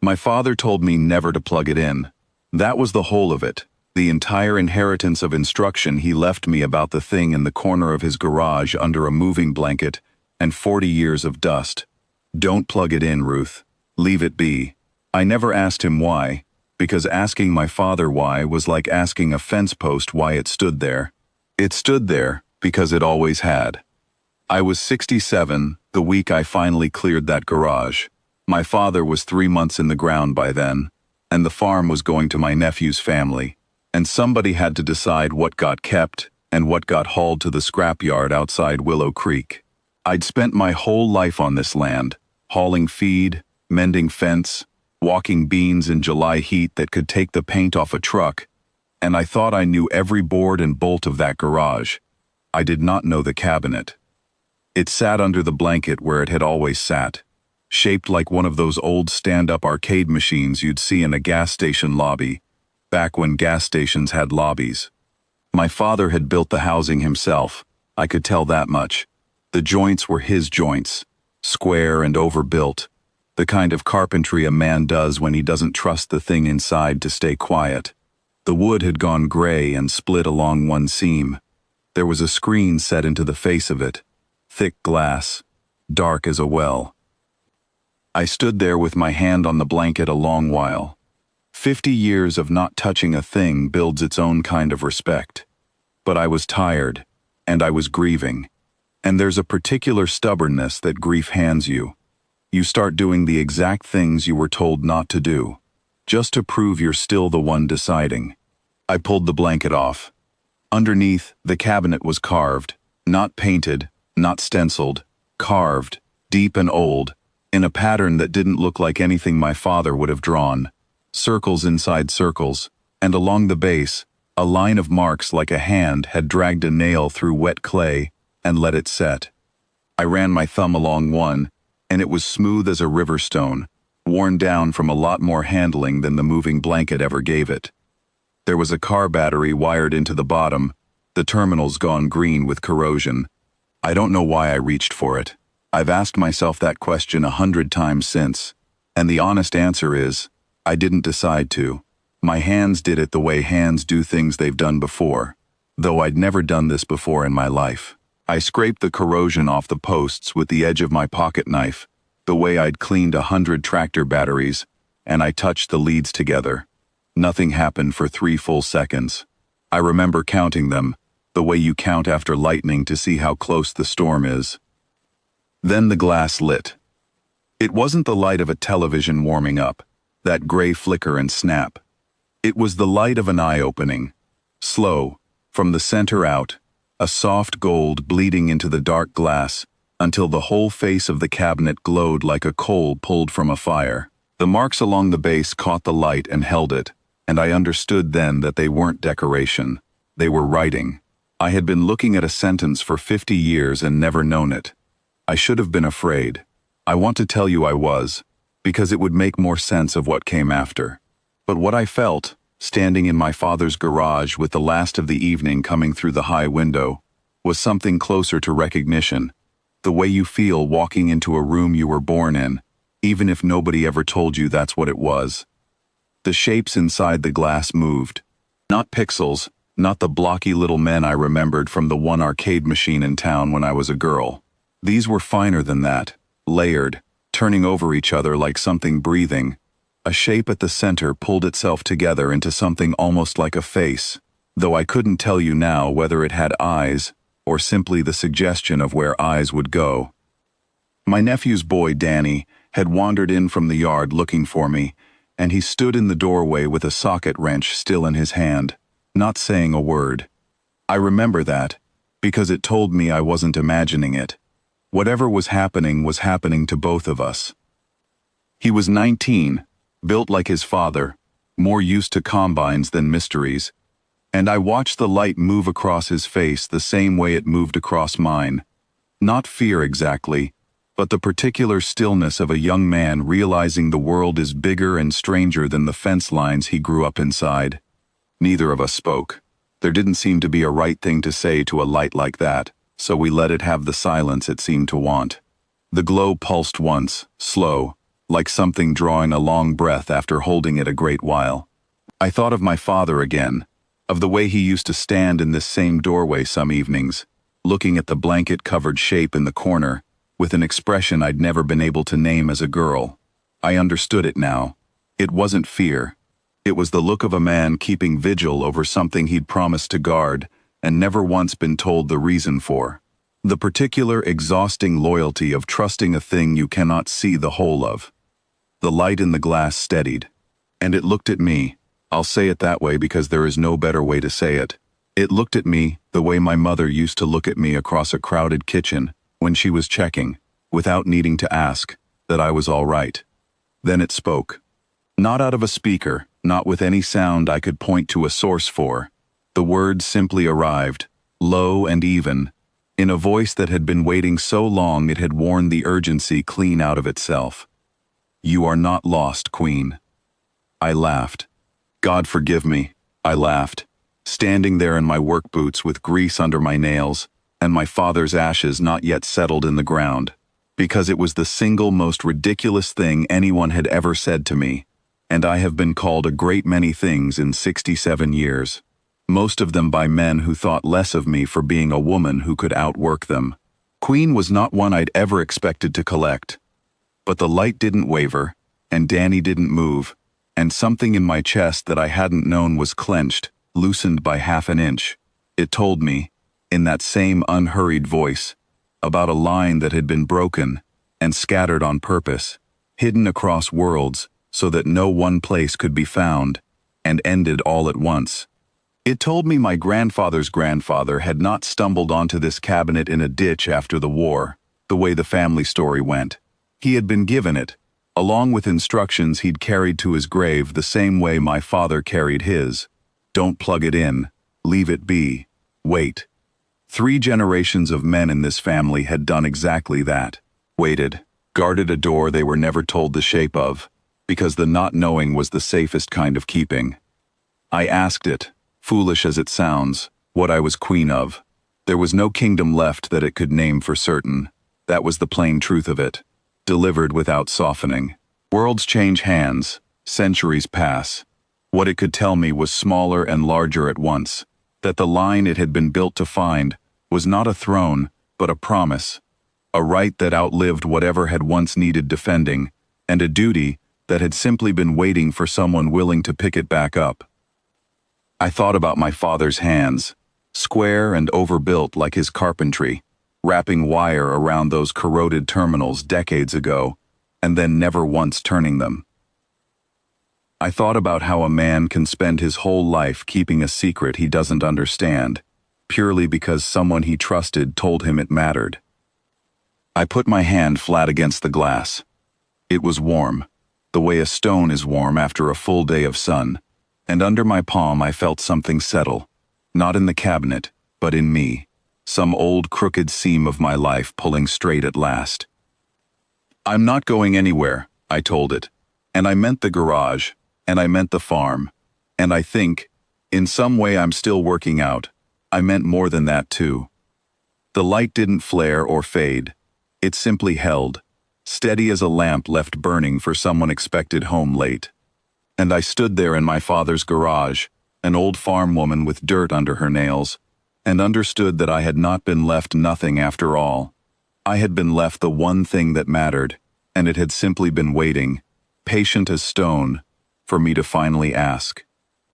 My father told me never to plug it in. That was the whole of it, the entire inheritance of instruction he left me about the thing in the corner of his garage under a moving blanket, and 40 years of dust. Don't plug it in, Ruth. Leave it be. I never asked him why, because asking my father why was like asking a fence post why it stood there. It stood there because it always had. I was 67 the week I finally cleared that garage. My father was 3 months in the ground by then, and the farm was going to my nephew's family, and somebody had to decide what got kept and what got hauled to the scrapyard outside Willow Creek. I'd spent my whole life on this land, hauling feed, mending fence, walking beans in July heat that could take the paint off a truck, and I thought I knew every board and bolt of that garage. I did not know the cabinet. It sat under the blanket where it had always sat, shaped like one of those old stand-up arcade machines you'd see in a gas station lobby, back when gas stations had lobbies. My father had built the housing himself, I could tell that much. The joints were his joints, square and overbuilt, the kind of carpentry a man does when he doesn't trust the thing inside to stay quiet. The wood had gone gray and split along one seam. There was a screen set into the face of it, thick glass, dark as a well. I stood there with my hand on the blanket a long while. 50 years of not touching a thing builds its own kind of respect. But I was tired, and I was grieving. And there's a particular stubbornness that grief hands you. You start doing the exact things you were told not to do, just to prove you're still the one deciding. I pulled the blanket off. Underneath, the cabinet was carved, not painted, not stenciled, carved, deep and old, in a pattern that didn't look like anything my father would have drawn. Circles inside circles, and along the base, a line of marks like a hand had dragged a nail through wet clay and let it set. I ran my thumb along one, and it was smooth as a river stone, worn down from a lot more handling than the moving blanket ever gave it. There was a car battery wired into the bottom, the terminals gone green with corrosion. I don't know why I reached for it. I've asked myself that question 100 times since, and the honest answer is, I didn't decide to. My hands did it the way hands do things they've done before, though I'd never done this before in my life. I scraped the corrosion off the posts with the edge of my pocket knife, the way I'd cleaned 100 tractor batteries, and I touched the leads together. Nothing happened for 3 full seconds. I remember counting them, the way you count after lightning to see how close the storm is. Then the glass lit. It wasn't the light of a television warming up, that gray flicker and snap. It was the light of an eye opening, slow, from the center out, a soft gold bleeding into the dark glass until the whole face of the cabinet glowed like a coal pulled from a fire. The marks along the base caught the light and held it, and I understood then that they weren't decoration. They were writing. I had been looking at a sentence for 50 years and never known it. I should have been afraid. I want to tell you I was, because it would make more sense of what came after. But what I felt, standing in my father's garage with the last of the evening coming through the high window, was something closer to recognition, the way you feel walking into a room you were born in, even if nobody ever told you that's what it was. The shapes inside the glass moved. Not pixels, not the blocky little men I remembered from the one arcade machine in town when I was a girl. These were finer than that, layered, turning over each other like something breathing. A shape at the center pulled itself together into something almost like a face, though I couldn't tell you now whether it had eyes or simply the suggestion of where eyes would go. My nephew's boy, Danny, had wandered in from the yard looking for me, and he stood in the doorway with a socket wrench still in his hand, not saying a word. I remember that, because it told me I wasn't imagining it. Whatever was happening to both of us. He was 19, built like his father, more used to combines than mysteries, and I watched the light move across his face the same way it moved across mine. Not fear exactly, but the particular stillness of a young man realizing the world is bigger and stranger than the fence lines he grew up inside. Neither of us spoke. There didn't seem to be a right thing to say to a light like that, so we let it have the silence it seemed to want. The glow pulsed once, slow, like something drawing a long breath after holding it a great while. I thought of my father again, of the way he used to stand in this same doorway some evenings, looking at the blanket-covered shape in the corner, with an expression I'd never been able to name as a girl. I understood it now. It wasn't fear. It was the look of a man keeping vigil over something he'd promised to guard and never once been told the reason for. The particular exhausting loyalty of trusting a thing you cannot see the whole of. The light in the glass steadied, and it looked at me. I'll say it that way because there is no better way to say it. It looked at me the way my mother used to look at me across a crowded kitchen when she was checking, without needing to ask, that I was all right. Then it spoke. Not out of a speaker, not with any sound I could point to a source for. The words simply arrived, low and even, in a voice that had been waiting so long it had worn the urgency clean out of itself. "You are not lost, Queen." I laughed. God forgive me, I laughed, standing there in my work boots with grease under my nails and my father's ashes not yet settled in the ground, because it was the single most ridiculous thing anyone had ever said to me, and I have been called a great many things in 67 years. Most of them by men who thought less of me for being a woman who could outwork them. Queen was not one I'd ever expected to collect. But the light didn't waver, and Danny didn't move, and something in my chest that I hadn't known was clenched, loosened by half an inch. It told me, in that same unhurried voice, about a line that had been broken and scattered on purpose, hidden across worlds so that no one place could be found, and ended all at once. It told me my grandfather's grandfather had not stumbled onto this cabinet in a ditch after the war, the way the family story went. He had been given it, along with instructions he'd carried to his grave the same way my father carried his. Don't plug it in, leave it be, wait. 3 generations of men in this family had done exactly that. Waited, guarded a door they were never told the shape of, because the not knowing was the safest kind of keeping. I asked it, foolish as it sounds, what I was queen of. There was no kingdom left that it could name for certain. That was the plain truth of it, delivered without softening. Worlds change hands, centuries pass. What it could tell me was smaller and larger at once, that the line it had been built to find was not a throne, but a promise, a right that outlived whatever had once needed defending, and a duty that had simply been waiting for someone willing to pick it back up. I thought about my father's hands, square and overbuilt like his carpentry, wrapping wire around those corroded terminals decades ago, and then never once turning them. I thought about how a man can spend his whole life keeping a secret he doesn't understand, purely because someone he trusted told him it mattered. I put my hand flat against the glass. It was warm, the way a stone is warm after a full day of sun, and under my palm I felt something settle, not in the cabinet, but in me, some old crooked seam of my life pulling straight at last. I'm not going anywhere, I told it, and I meant the garage, and I meant the farm, and I think, in some way I'm still working out, I meant more than that too. The light didn't flare or fade, it simply held, steady as a lamp left burning for someone expected home late. And I stood there in my father's garage, an old farm woman with dirt under her nails, and understood that I had not been left nothing after all. I had been left the one thing that mattered, and it had simply been waiting, patient as stone, for me to finally ask.